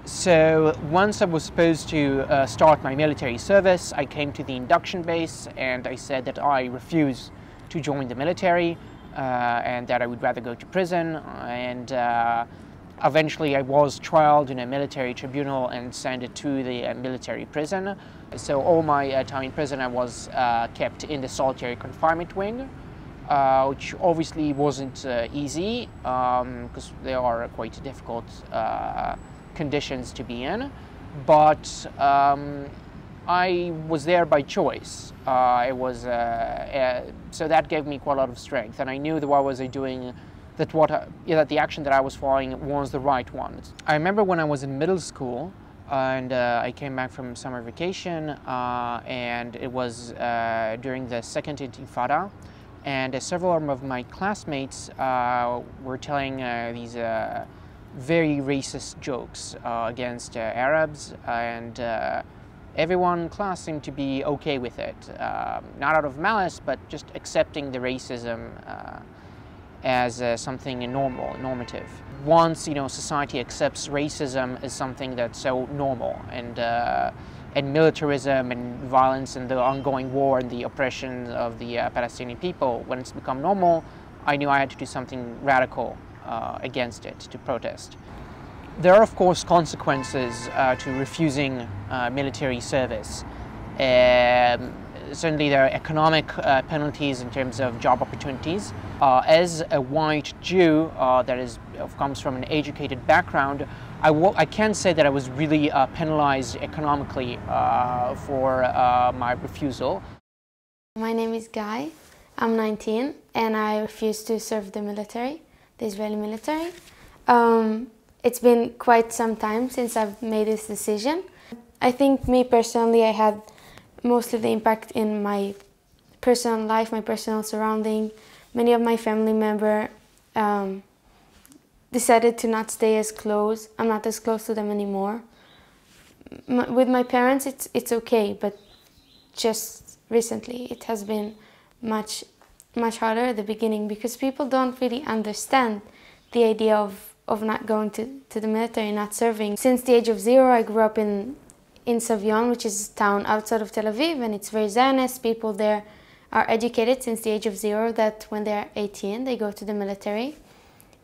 So once I was supposed to start my military service, I came to the induction base and I said that I refuse to join the military and that I would rather go to prison. And eventually I was trialed in a military tribunal and sent to the military prison. So all my time in prison I was kept in the solitary confinement wing, which obviously wasn't easy because they are quite difficult conditions to be in, but I was there by choice. So that gave me quite a lot of strength, and I knew that what I was doing, that the action that I was following was the right one. I remember when I was in middle school, and I came back from summer vacation, and it was during the second Intifada, and several of my classmates were telling these very racist jokes against Arabs, and everyone in class seemed to be okay with it. Not out of malice, but just accepting the racism as something normative. Once society accepts racism as something that's so normal, and militarism and violence and the ongoing war and the oppression of the Palestinian people, when it's become normal, I knew I had to do something radical against it, to protest. There are of course consequences to refusing military service. Certainly there are economic penalties in terms of job opportunities. As a white Jew that comes from an educated background, I can say that I was really penalized economically for my refusal. My name is Guy. I'm 19 and I refuse to serve the military, the Israeli military. It's been quite some time since I've made this decision. I think me personally, I had most of the impact in my personal life, my personal surrounding. Many of my family members decided to not stay as close. I'm not as close to them anymore. With my parents, it's okay, but just recently it has been much harder at the beginning because people don't really understand the idea of not going to the military, not serving. Since the age of 0, I grew up in Savion, which is a town outside of Tel Aviv, and it's very Zionist. People there are educated since the age of 0 that when they're 18, they go to the military.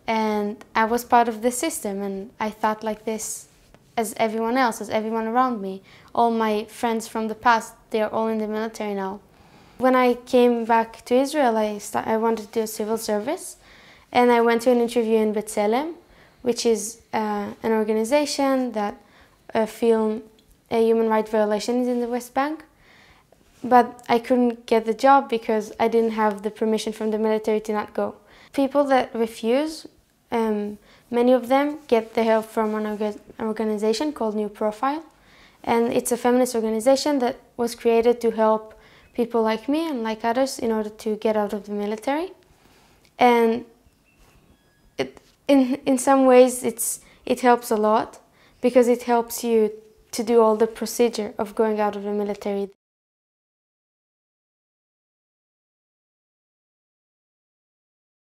And I was part of the system, and I thought like this as everyone else, as everyone around me. All my friends from the past, they're all in the military now. When I came back to Israel, I wanted to do a civil service, and I went to an interview in B'Tselem, which is an organization that film human rights violations in the West Bank. But I couldn't get the job because I didn't have the permission from the military to not go. People that refuse, many of them get the help from an organization called New Profile. And it's a feminist organization that was created to help people like me and like others in order to get out of the military. And in some ways it helps a lot because it helps you to do all the procedure of going out of the military.